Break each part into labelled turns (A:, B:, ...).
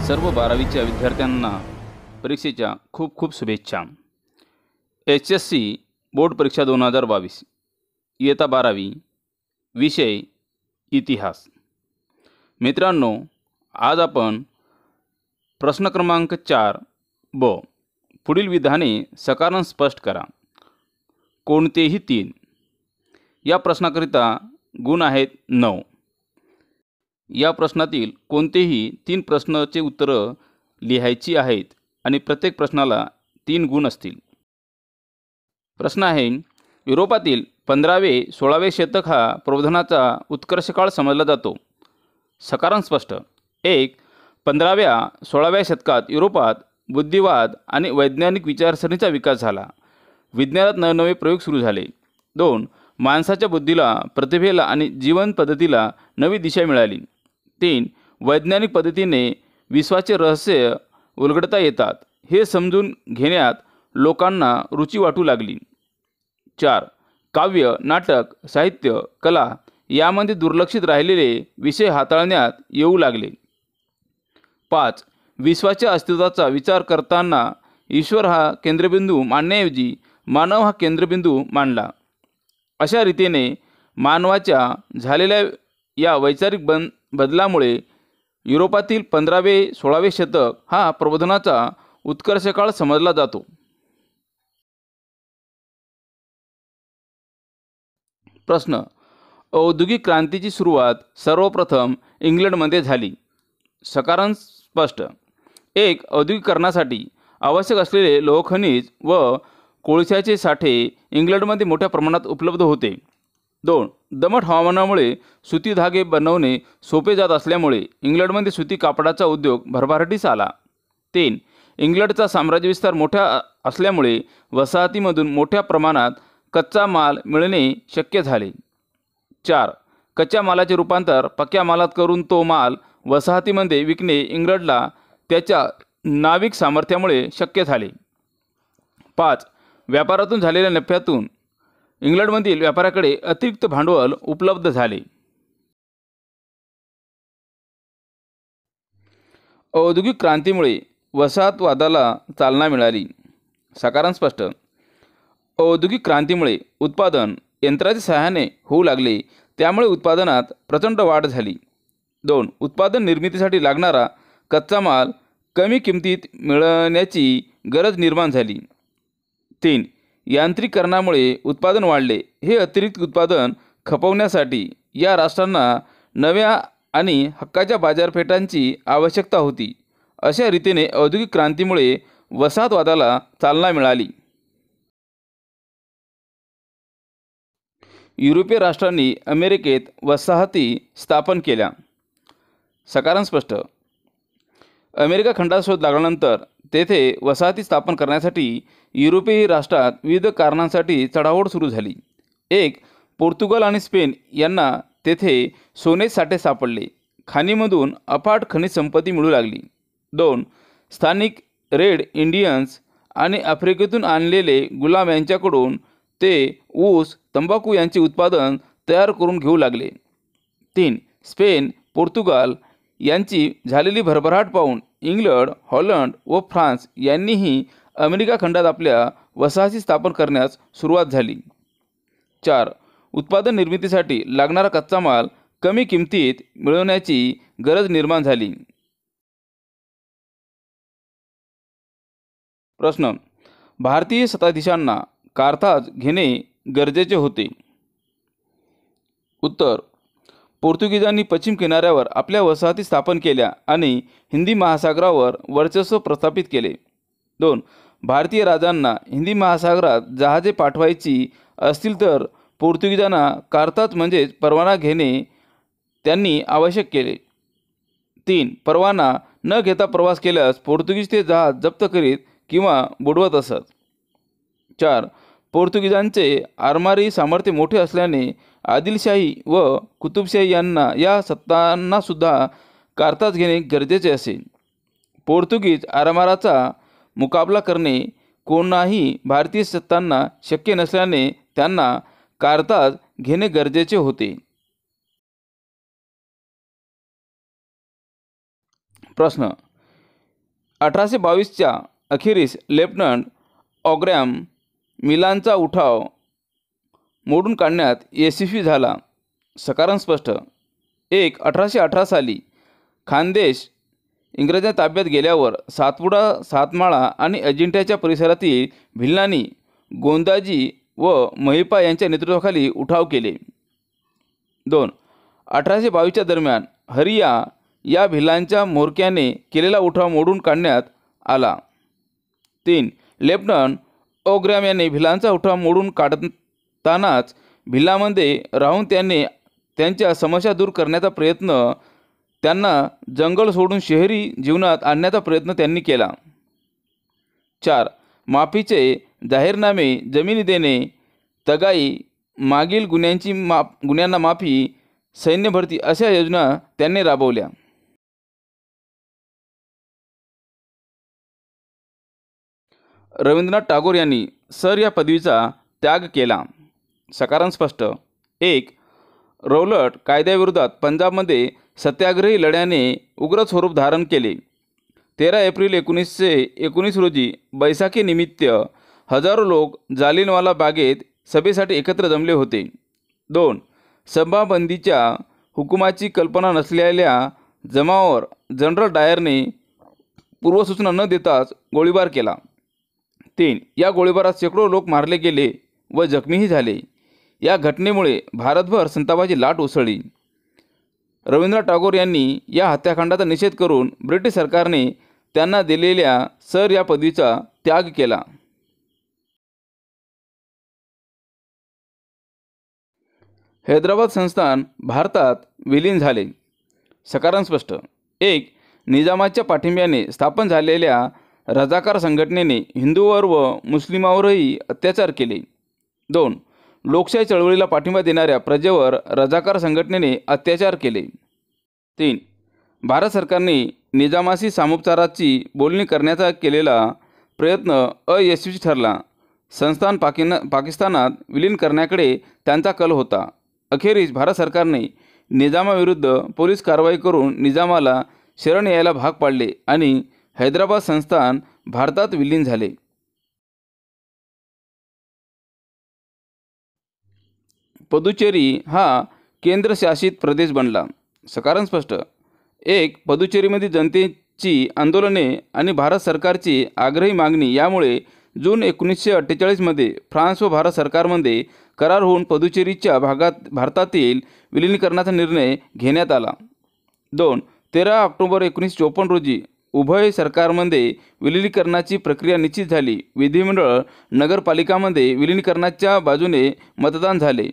A: सर्व 12वीच्या विद्यार्थ्यांना परीक्षेच्या खूप खूप शुभेच्छा। HSC बोर्ड परीक्षा 2022 इयत्ता 12वी विषय इतिहास। मित्रांनो, आज आपण प्रश्न क्रमांक 4 ब पुढील विधाने सकारान स्पष्ट करा। कोणतेही 3 या प्रश्नाकरिता गुण आहेत 9। या प्रश्नातील कोणतेही 3 प्रश्नाचे उत्तरं लिहायची आहेत आणि प्रत्येक प्रश्नाला 3 गुण असतील। प्रश्न आहे, युरोपातील 15वे-16वे शतक हा प्रबोधनाचा उत्कर्ष काळ समजला जातो। सकारान स्पष्ट। 1. 15व्या-16व्या शतकात युरोपात बुद्धिवाद आणि वैज्ञानिक विचारसरणीचा विकास झाला। विज्ञानात नवनवे प्रयोग सुरू झाले। 2. माणसाच्या बुद्धीला, प्रतिभेला आणि जीवन पद्धतीला नवी दिशा मिळाली। 3. वैज्ञानिक पद्धतीने विश्वाचे रहस्य उलगडता येतात हे समजून घेण्यात लोकांना रुची वाटू लागली। 4. काव्य, नाटक, साहित्य, कला यामध्ये दुर्लक्षित राहिलेले विषय हाताळण्यात येऊ लागले। 5. विश्वाच्या अस्तित्वाचा विचार करताना ईश्वर हा केंद्रबिंदू मानण्याऐवजी मानव हा केंद्रबिंदू मानला। अशा रीतीने मानवाच्या झालेल्या या वैचारिक बदलामुळे युरोपातील 15वे-16वे शतक हा प्रबोधनाचा उत्कर्ष काळ समजला जातो। प्रश्न, औद्योगिक क्रांतीची सुरुवात सर्वप्रथम इंग्लंडमध्ये झाली। सकारान स्पष्ट। 1. औद्योगिकरणासाठी आवश्यक असलेले लोहखनिज व कोळशाचे साठे इंग्लंडमध्ये मोठ्या प्रमाणात उपलब्ध होते। 2. दमट हवामानामुळे सुती धागे बनवणे सोपे जात असल्यामुळे इंग्लंडमध्ये सुती कापडाचा उद्योग भरभराटीस आला। 3. इंग्लंडचा साम्राज्यविस्तार मोठा असल्यामुळे वसाहतीमधून मोठ्या प्रमाणात कच्चा माल मिळणे शक्य झाले। 4. कच्च्या मालाचे रूपांतर पक्क्या मालात करून तो माल वसाहतीमध्ये विकणे इंग्लंडला त्याच्या नाविक सामर्थ्यामुळे शक्य झाले। 5. व्यापारातून झालेल्या नफ्यातून इंग्लंडमधील व्यापाऱ्याकडे अतिरिक्त भांडवल उपलब्ध झाले। औद्योगिक क्रांतीमुळे वसाहतवादाला चालना मिळाली। सकारान स्पष्ट। औद्योगिक क्रांतीमुळे उत्पादन यंत्राच्या सहाय्याने होऊ लागले, त्यामुळे उत्पादनात प्रचंड वाढ झाली। 2. उत्पादन निर्मितीसाठी लागणारा कच्चा माल कमी किमतीत मिळण्याची गरज निर्माण झाली। 3. यांत्रिकीकरणामुळे उत्पादन वाढले। हे अतिरिक्त उत्पादन खपवण्यासाठी या राष्ट्रांना नव्या आणि हक्काच्या बाजारपेठांची आवश्यकता होती। अशा रीतीने औद्योगिक क्रांतीमुळे वसाहतवादाला चालना मिळाली। युरोपीय राष्ट्रांनी अमेरिकेत वसाहती स्थापन केल्या। सकारान स्पष्ट। अमेरिका खंडाचा शोध लागल्यानंतर तेथे वसाहती स्थापन करण्यासाठी युरोपीय राष्ट्रात विविध कारणांसाठी चढाओढ सुरू झाली। 1. पोर्तुगाल आणि स्पेन यांना तेथे सोने साठे सापडले। खाणीमधून अफाट खनिज संपत्ती मिळू लागली। 2. स्थानिक रेड इंडियन्स आणि आफ्रिकेतून आणलेले गुलाम यांच्याकडून ते ऊस, तंबाखू यांचे उत्पादन तयार करून घेऊ लागले। 3. स्पेन, पोर्तुगाल यांची झालेली भरभराट पाहून इंग्लंड, हॉलंड व फ्रान्स यांनीही अमेरिका खंडात आपल्या वसाहती स्थापन करण्यास सुरुवात झाली। 4. उत्पादन निर्मितीसाठी लागणारा कच्चा माल कमी किमतीत मिळवण्याची गरज निर्माण झाली। प्रश्न, भारतीय सत्ताधीशांना कारथाज घेणे गरजेचे होते। उत्तर, पोर्तुगीजांनी पश्चिम किनाऱ्यावर आपल्या वसाहती स्थापन केल्या आणि हिंदी महासागरावर वर्चस्व प्रस्थापित केले। 2. भारतीय राजांना हिंदी महासागरात जहाजे पाठवायची असतील तर पोर्तुगीजांना कारथाज म्हणजेच परवाना घेणे त्यांनी आवश्यक केले। 3. परवाना न घेता प्रवास केल्यास पोर्तुगीज ते जहाज जप्त करीत किंवा बुडवत असत। 4. पोर्तुगीजांचे आरमारी सामर्थ्य मोठे असल्याने आदिलशाही व कुतुबशाही या सत्तांनासुद्धा कारथाज घेणे गरजेचे असे। पोर्तुगीज आरमाराचा मुकाबला करणे कोणाही भारतीय सत्तांना शक्य नसल्याने त्यांना कारथाज घेणे गरजेचे होते। प्रश्न, 1822च्या अखेरीस लेफ्टनंट ऑग्रॅम मिलानचा उठाव मोडून काढण्यात यशस्वी झाला. सकारण स्पष्ट. 1818 साली खानदेश इंग्रजांच्या ताब्यात गेल्यावर सातपुडा, सातमाळा आणि अजिंठ्याच्या परिसरातील भिल्लांनी गोंदाजी व महिपा यांच्या नेतृत्वाखाली उठाव केले. 2. 1822च्या दरम्यान हरिया या भिल्लांच्या म्होरक्याने केलेला उठाव मोडून काढण्यात आला. 3. लेफ्टनंट ओग्रॅम यांनी भिल्लांचा उठाव मोडून काढतानाच भिल्लांमध्ये राहून त्यांच्या समस्या दूर करण्याचा प्रयत्न, त्यांना जंगल सोडून शहरी जीवनात आणण्याचा प्रयत्न त्यांनी केला. 4. माफीचे जाहीरनामे, जमिनी देणे, तगाई, मागील गुन्ह्यांना माफी, सैन्य भरती अशा योजना त्यांनी राबवल्या. रवींद्रनाथ टागोर यांनी सर या पदवीचा त्याग केला. सकारण स्पष्ट. 1. रौलट कायद्याविरोधात पंजाबमध्ये सत्याग्रही लढ्याने उग्र स्वरूप धारण केले. 13 एप्रिल 1919 रोजी बैसाखी निमित्त हजारो लोक जालियनवाला बागेत सभेसाठी एकत्र जमले होते. 2. सभाबंदीच्या हुकुमाची कल्पना नसलेल्या जमावावर जनरल डायरने पूर्वसूचना न देताच गोळीबार केला. 3. या गोळीबारात शेकडो लोक मारले गेले व जखमीही झाले. या घटनेमुळे भारतभर संतापाची लाट उसळली. रवींद्रनाथ टागोर यांनी या हत्याकांडाचा निषेध करून ब्रिटिश सरकारने त्यांना दिलेल्या सर या पदवीचा त्याग केला. हैदराबाद संस्थान भारतात विलीन झाले. सकारण स्पष्ट. 1. निजामाच्या पाठिंब्याने स्थापन झालेल्या रजाकार संघटनेने हिंदूवर व मुस्लिमावरही अत्याचार केले. 2. लोकशाही चळवळीला पाठिंबा देणाऱ्या प्रजेवर रजाकार संघटनेने अत्याचार केले. 3. भारत सरकारने निजामाशी सामोपचाराची बोलणी करण्याचा केलेला प्रयत्न अयशस्वी ठरला. संस्थान पाकिस्तानात विलीन करण्याकडे त्यांचा कल होता. अखेरीस भारत सरकारने निजामाविरुद्ध पोलीस कारवाई करून निजामाला शरण यायला भाग पाडले आणि हैदराबाद संस्थान भारतात विलीन झाले. पुदुचेरी हा केंद्रशासित प्रदेश बनला. सकारण स्पष्ट. 1. पुदुचेरीमधील जनतेची आंदोलने आणि भारत सरकारची आग्रही मागणी यामुळे जून 1948 मध्ये फ्रान्स व भारत सरकारमध्ये करार होऊन पुदुचेरीच्या भारतातील विलिनीकरणाचा निर्णय घेण्यात आला. 2. 13 ऑक्टोबर 1954 रोजी उभय सरकारमध्ये विलिनीकरणाची प्रक्रिया निश्चित झाली. विधिमंडळ नगरपालिकामध्ये विलिनीकरणाच्या बाजूने मतदान झाले.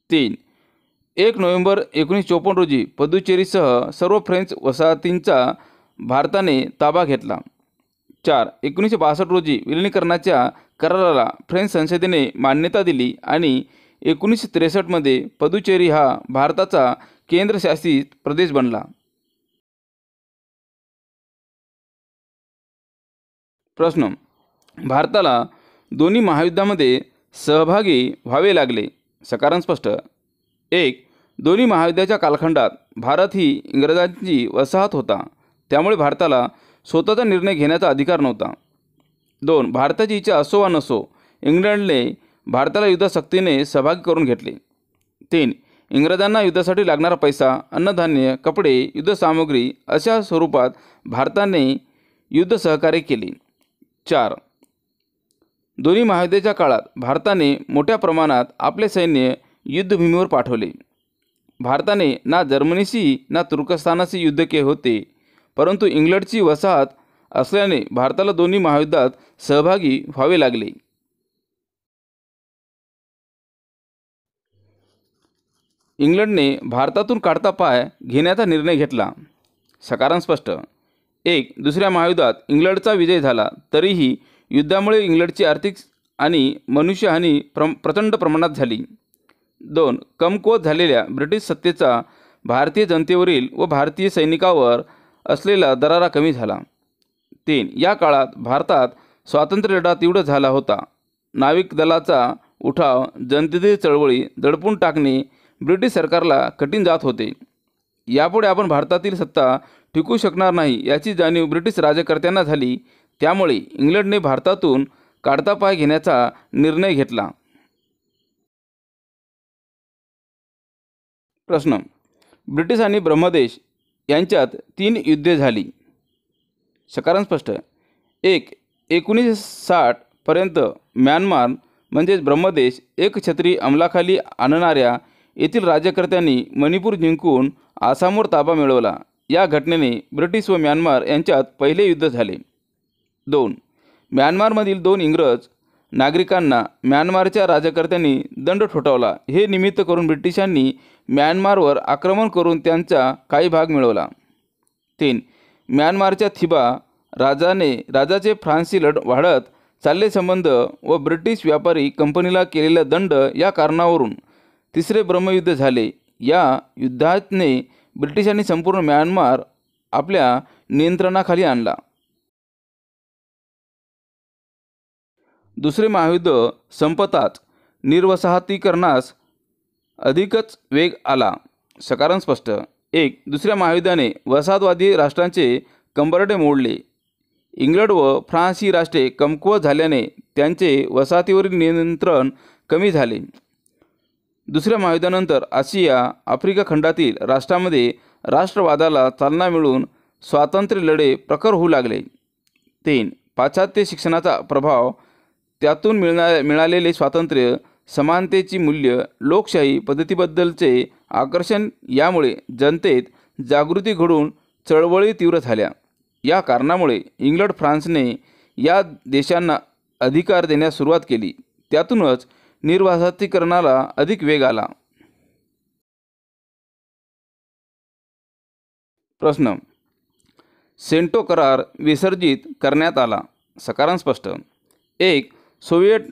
A: 3. 1 नोव्हेंबर 1954 रोजी पुदुचेरीसह सर्व फ्रेंच वसाहतींचा भारताने ताबा घेतला. 4. 1962 रोजी विलिनीकरणाच्या कराराला फ्रेंच संसदेने मान्यता दिली आणि 1963 मध्ये पुदुचेरी हा भारताचा केंद्रशासित प्रदेश बनला. प्रश्न. भारताला दोन्ही महायुद्धामध्ये सहभागी व्हावे लागले. सकारण स्पष्ट. 1. दोन्ही महायुद्धाच्या कालखंडात भारत ही इंग्रजांची वसाहत होता, त्यामुळे भारताला स्वतःचा निर्णय घेण्याचा अधिकार नव्हता. 2. भारताची इच्छा असो वा नसो इंग्लंडने भारताला युद्धात सक्तीने सहभागी करून घेतले. 3. इंग्रजांना युद्धासाठी लागणारा पैसा, अन्नधान्य, कपडे, युद्धसामुग्री अशा स्वरूपात भारताने युद्ध सहकार्य केले. 4. दोन्ही महायुद्धाच्या काळात भारताने मोठ्या प्रमाणात आपले सैन्य युद्धभूमीवर पाठवले. भारताने ना जर्मनीशी ना तुर्कस्तानाशी युद्ध केले होते, परंतु इंग्लंडची वसाहत असल्याने भारताला दोन्ही महायुद्धात सहभागी व्हावे लागले. इंग्लंडने भारतातून काढता पाय घेण्याचा निर्णय घेतला. सकारण स्पष्ट. 1. दुसऱ्या महायुद्धात इंग्लंडचा विजय झाला, तरीही युद्धामुळे इंग्लंडची आर्थिक आणि मनुष्यहानी प्रचंड प्रमाणात झाली. 2. कमकुवत झालेल्या ब्रिटिश सत्तेचा भारतीय जनतेवरील व भारतीय सैनिकावर असलेला दरारा कमी झाला. 3. या काळात भारतात स्वातंत्र्य लढा तीव्र झाला होता. नाविक दलाचा उठाव, जनतेतील चळवळी दडपून टाकणे ब्रिटिश सरकारला कठीण जात होते. यापुढे आपण भारतातील सत्ता टिकू शकणार नाही याची जाणीव ब्रिटिश राज्यकर्त्यांना झाली. त्यामुळे इंग्लंडने भारतातून काढता पाय घेण्याचा निर्णय घेतला. प्रश्न. ब्रिटिश आणि ब्रह्मदेश यांच्यात 3 युद्धे झाली. सकारण स्पष्ट. 1. 1960 पर्यंत म्यानमार म्हणजेच ब्रह्मदेश एकछत्री अंमलाखाली आणणाऱ्या येथील राज्यकर्त्यांनी मणिपूर जिंकून आसामवर ताबा मिळवला. या घटनेने ब्रिटिश व म्यानमार यांच्यात पहिले युद्ध झाले. 2. म्यानमारमधील 2 इंग्रज नागरिकांना म्यानमारच्या राज्यकर्त्यांनी दंड ठोठावला. हे निमित्त करून ब्रिटिशांनी म्यानमारवर आक्रमण करून त्यांचा काही भाग मिळवला. 3. म्यानमारच्या थिबा राजाचे फ्रान्सशी वाढत चालले संबंध व ब्रिटिश व्यापारी कंपनीला केलेला दंड या कारणावरून तिसरे ब्रह्मयुद्ध झाले. या युद्धाने ब्रिटिशांनी संपूर्ण म्यानमार आपल्या नियंत्रणाखाली आणला. दुसरे महायुद्ध संपताच निर्वसाहतीकरणास अधिकच वेग आला. सकारण स्पष्ट. 1. दुसऱ्या महायुद्धाने वसाहतवादी राष्ट्रांचे कंबरडे मोडले. इंग्लंड व फ्रान्स ही राष्ट्रे कमकुवत झाल्याने त्यांचे वसाहतीवरील नियंत्रण कमी झाले. दुसऱ्या महायुद्धानंतर आशिया आफ्रिका खंडातील राष्ट्रांमध्ये राष्ट्रवादाला चालना मिळून स्वातंत्र्य लढे प्रखर होऊ लागले. 3. पाश्चात्य शिक्षणाचा प्रभाव, त्यातून मिळालेले स्वातंत्र्य, समानतेची मूल्य, लोकशाही पद्धतीबद्दलचे आकर्षण यामुळे जनतेत जागृती घडून चळवळी तीव्र झाल्या. या कारणामुळे इंग्लंड फ्रान्सने या देशांना अधिकार देण्यास सुरुवात केली. त्यातूनच निर्वासातीकरणाला अधिक वेग आला. प्रश्न. सेंटो करार विसर्जित करण्यात आला. सकारण स्पष्ट. 1. सोव्हिएट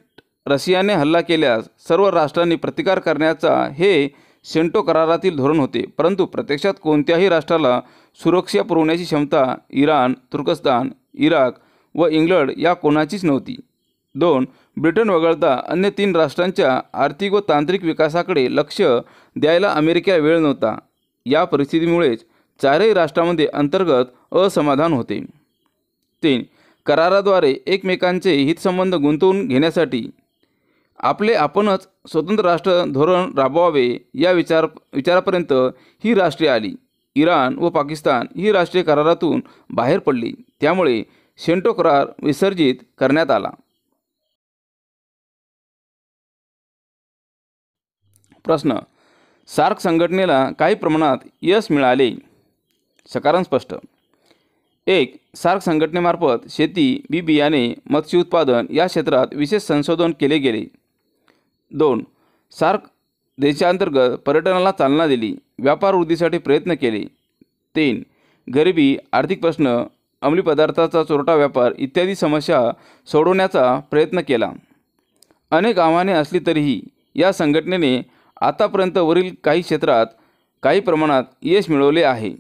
A: रशियाने हल्ला केल्यास सर्व राष्ट्रांनी प्रतिकार करण्याचा हे सेंटो करारातील धोरण होते. परंतु प्रत्यक्षात कोणत्याही राष्ट्राला सुरक्षा पुरवण्याची क्षमता इराण, तुर्कस्तान, इराक व इंग्लंड या कोणाचीच नव्हती. 2. ब्रिटन वगळता अन्य 3 राष्ट्रांच्या आर्थिक व तांत्रिक विकासाकडे लक्ष द्यायला अमेरिकेला वेळ नव्हता. या परिस्थितीमुळेच 4ही राष्ट्रांमध्ये अंतर्गत असमाधान होते. 3. कराराद्वारे एकमेकांचे हितसंबंध गुंतवून घेण्यासाठी आपणच स्वतंत्र राष्ट्र धोरण राबवावे या विचारापर्यंत ही राष्ट्रे आली. इराण व पाकिस्तान ही राष्ट्रीय करारातून बाहेर पडली. त्यामुळे सेंटो करार विसर्जित करण्यात आला. प्रश्न. सार्क संघटनेला काही प्रमाणात यश मिळाले. सकारण स्पष्ट. 1. सार्क संघटनेमार्फत शेती, बी बियाणे, मत्स्य उत्पादन या क्षेत्रात विशेष संशोधन केले गेले. 2. सार्क देशांतर्गत पर्यटनाला चालना दिली. व्यापार वृद्धीसाठी प्रयत्न केले. 3. गरिबी, आर्थिक प्रश्न, अंमली पदार्थाचा चोरटा व्यापार इत्यादी समस्या सोडवण्याचा प्रयत्न केला. अनेक आव्हाने असली तरीही या संघटनेने आतापर्यंत वरील काही क्षेत्रात काही प्रमाणात यश मिळवले आहे.